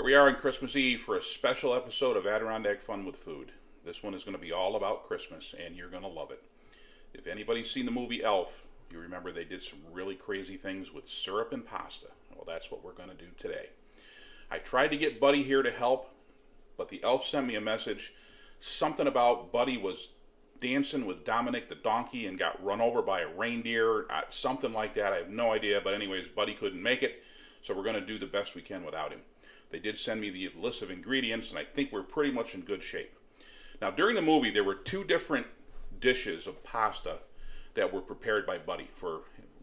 Here we are on Christmas Eve for a special episode of Adirondack Fun with Food. This one is going to be all about Christmas, and you're going to love it. If anybody's seen the movie Elf, you remember they did some really crazy things with syrup and pasta. Well, that's what we're going to do today. I tried to get Buddy here to help, but the elf sent me a message. Something about Buddy was dancing with Dominic the donkey and got run over by a reindeer, something like that. I have no idea, but anyways, Buddy couldn't make it, so we're going to do the best we can without him. They did send me the list of ingredients, and I think we're pretty much in good shape. Now, during the movie, there were two different dishes of pasta that were prepared by Buddy.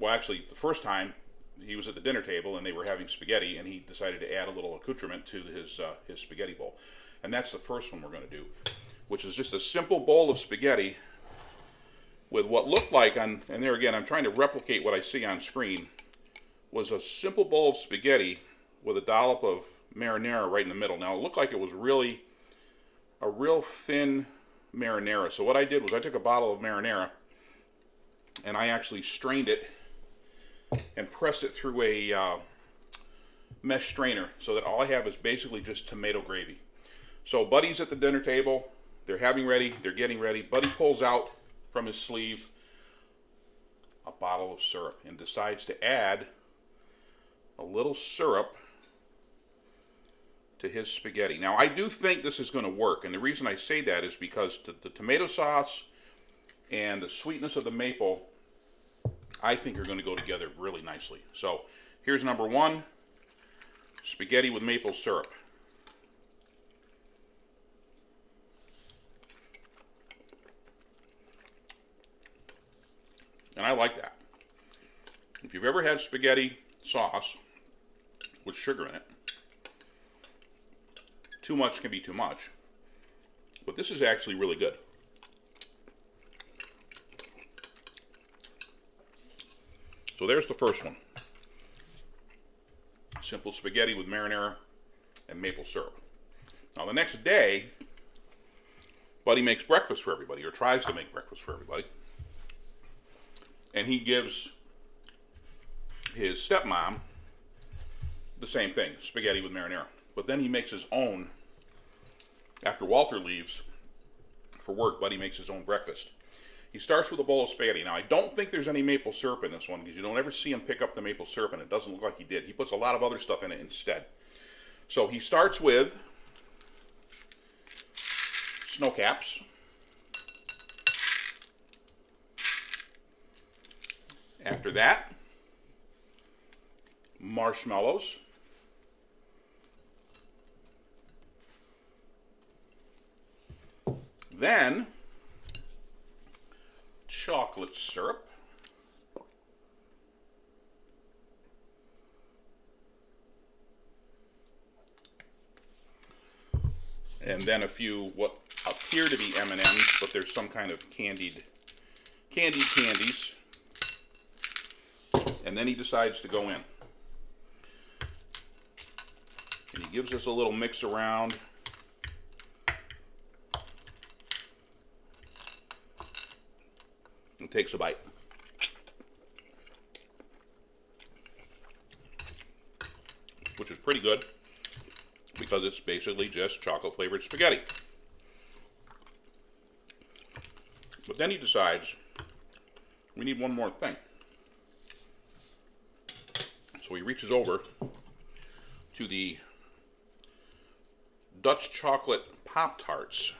Actually, the first time, he was at the dinner table, and they were having spaghetti, and he decided to add a little accoutrement to his spaghetti bowl. And that's the first one we're going to do, which is just a simple bowl of spaghetti with what looked like, and there again, I'm trying to replicate what I see on screen, was a simple bowl of spaghetti with a dollop of marinara right in the middle. Now, it looked like it was really a real thin marinara. So what I did was I took a bottle of marinara and I actually strained it and pressed it through a mesh strainer so that all I have is basically just tomato gravy. So Buddy's at the dinner table. They're getting ready. Buddy pulls out from his sleeve a bottle of syrup and decides to add a little syrup to his spaghetti. Now, I do think this is going to work, and the reason I say that is because the tomato sauce and the sweetness of the maple, I think, are going to go together really nicely. So, here's number one, spaghetti with maple syrup. And I like that. If you've ever had spaghetti sauce with sugar in it, too much can be too much, but this is actually really good. So there's the first one. Simple spaghetti with marinara and maple syrup. Now the next day, Buddy makes breakfast for everybody, or tries to make breakfast for everybody. And he gives his stepmom the same thing, spaghetti with marinara. But then he makes his own. After Walter leaves for work, Buddy makes his own breakfast. He starts with a bowl of spaghetti. Now, I don't think there's any maple syrup in this one because you don't ever see him pick up the maple syrup, and it doesn't look like he did. He puts a lot of other stuff in it instead. So he starts with snow caps. After that, marshmallows. Then, chocolate syrup. And then a few what appear to be M&Ms, but there's some kind of candied candies. And then he decides to go in. And he gives us a little mix around. And takes a bite. Which is pretty good because it's basically just chocolate flavored spaghetti. But then he decides we need one more thing. So he reaches over to the Dutch chocolate Pop-Tarts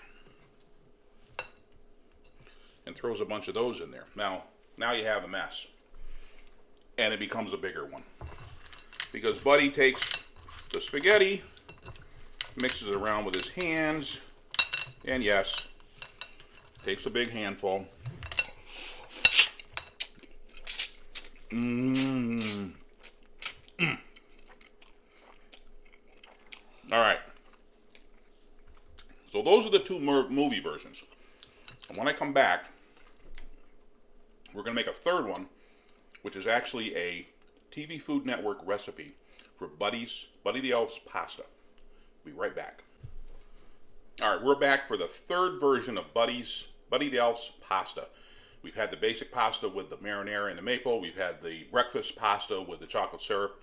and throws a bunch of those in there. Now you have a mess. And it becomes a bigger one. Because Buddy takes the spaghetti, mixes it around with his hands, and yes, takes a big handful. All right. So those are the two movie versions. And when I come back, we're going to make a third one, which is actually a TV Food Network recipe for Buddy the Elf's pasta. We'll be right back. All right, we're back for the third version of Buddy the Elf's pasta. We've had the basic pasta with the marinara and the maple. We've had the breakfast pasta with the chocolate syrup.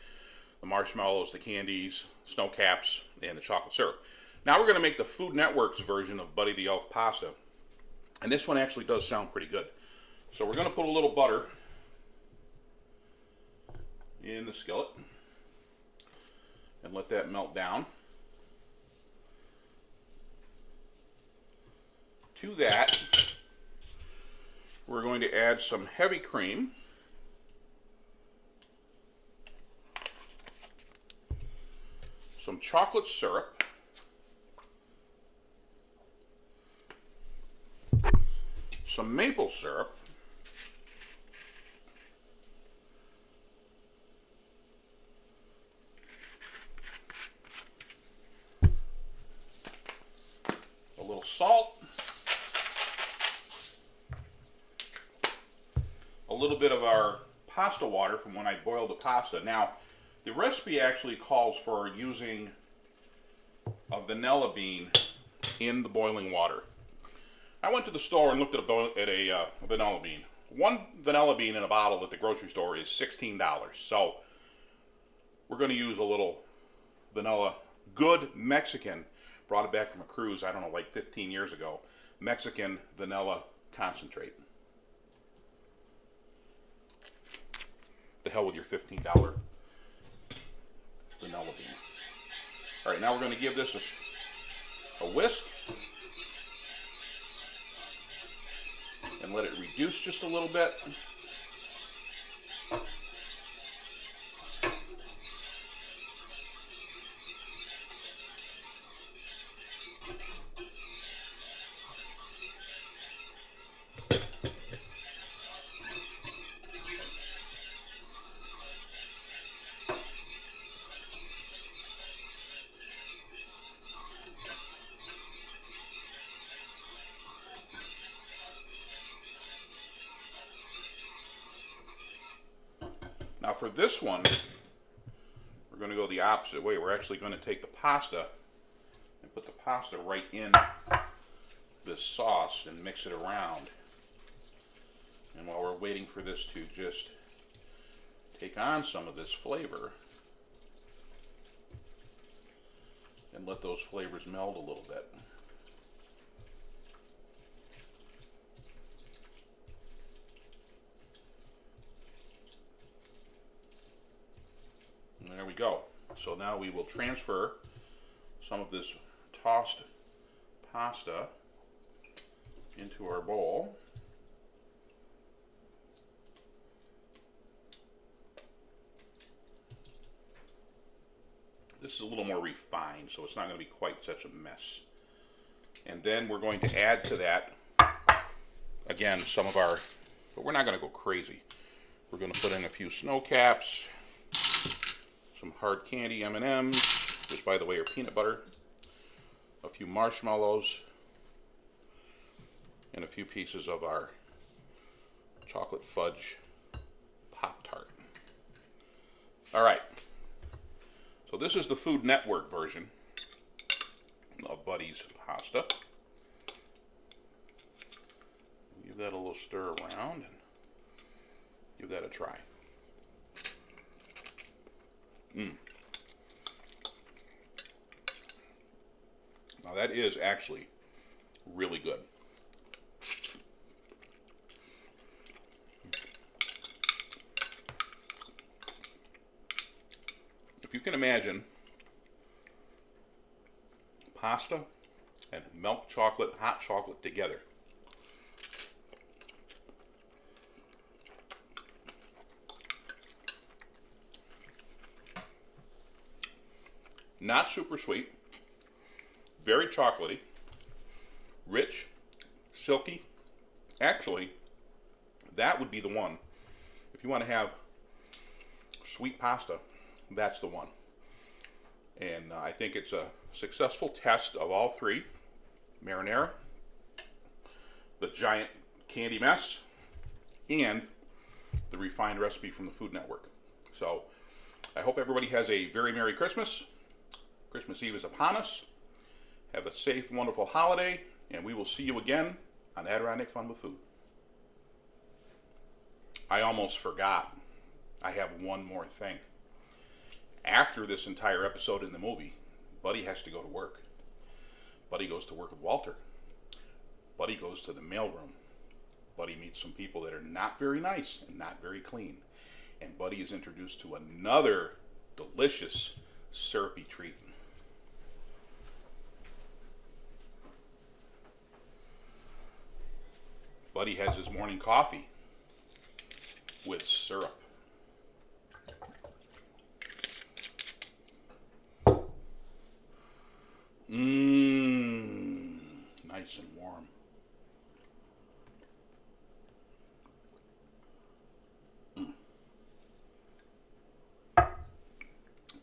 the marshmallows, the candies, snow caps, and the chocolate syrup. Now we're going to make the Food Network's version of Buddy the Elf pasta. And this one actually does sound pretty good. So we're going to put a little butter in the skillet and let that melt down. To that, we're going to add some heavy cream. Some chocolate syrup. Some maple syrup. A little salt. A little bit of our pasta water from when I boiled the pasta. Now, the recipe actually calls for using a vanilla bean in the boiling water. I went to the store and looked at a vanilla bean. One vanilla bean in a bottle at the grocery store is $16. So we're going to use a little vanilla, good Mexican, brought it back from a cruise, I don't know, like 15 years ago, Mexican vanilla concentrate. The hell with your $15 vanilla bean. All right, now we're going to give this a whisk and let it reduce just a little bit. Now for this one, we're going to go the opposite way. We're actually going to take the pasta and put the pasta right in this sauce and mix it around. And while we're waiting for this to just take on some of this flavor and let those flavors meld a little bit. And there we go. So now we will transfer some of this tossed pasta into our bowl. This is a little more refined, so it's not going to be quite such a mess. And then we're going to add to that, again, some of our, but we're not going to go crazy. We're going to put in a few snow caps, some hard candy M&Ms, which by the way are peanut butter, a few marshmallows, and a few pieces of our chocolate fudge Pop-Tart. All right. So this is the Food Network version of Buddy's pasta. Give that a little stir around and give that a try. Now that is actually really good. If you can imagine pasta and milk chocolate, hot chocolate together. Not super sweet, very chocolatey, rich, silky. Actually, that would be the one. If you want to have sweet pasta, that's the one. And I think it's a successful test of all three. Marinara, the giant candy mess, and the refined recipe from the Food Network. So I hope everybody has a very Merry Christmas. Christmas Eve is upon us. Have a safe, wonderful holiday, and we will see you again on Adirondack Fun with Food. I almost forgot. I have one more thing. After this entire episode in the movie, Buddy has to go to work. Buddy goes to work with Walter. Buddy goes to the mailroom. Buddy meets some people that are not very nice and not very clean. And Buddy is introduced to another delicious syrupy treat. Buddy has his morning coffee with syrup. Mmm, nice and warm.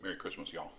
Merry Christmas, y'all.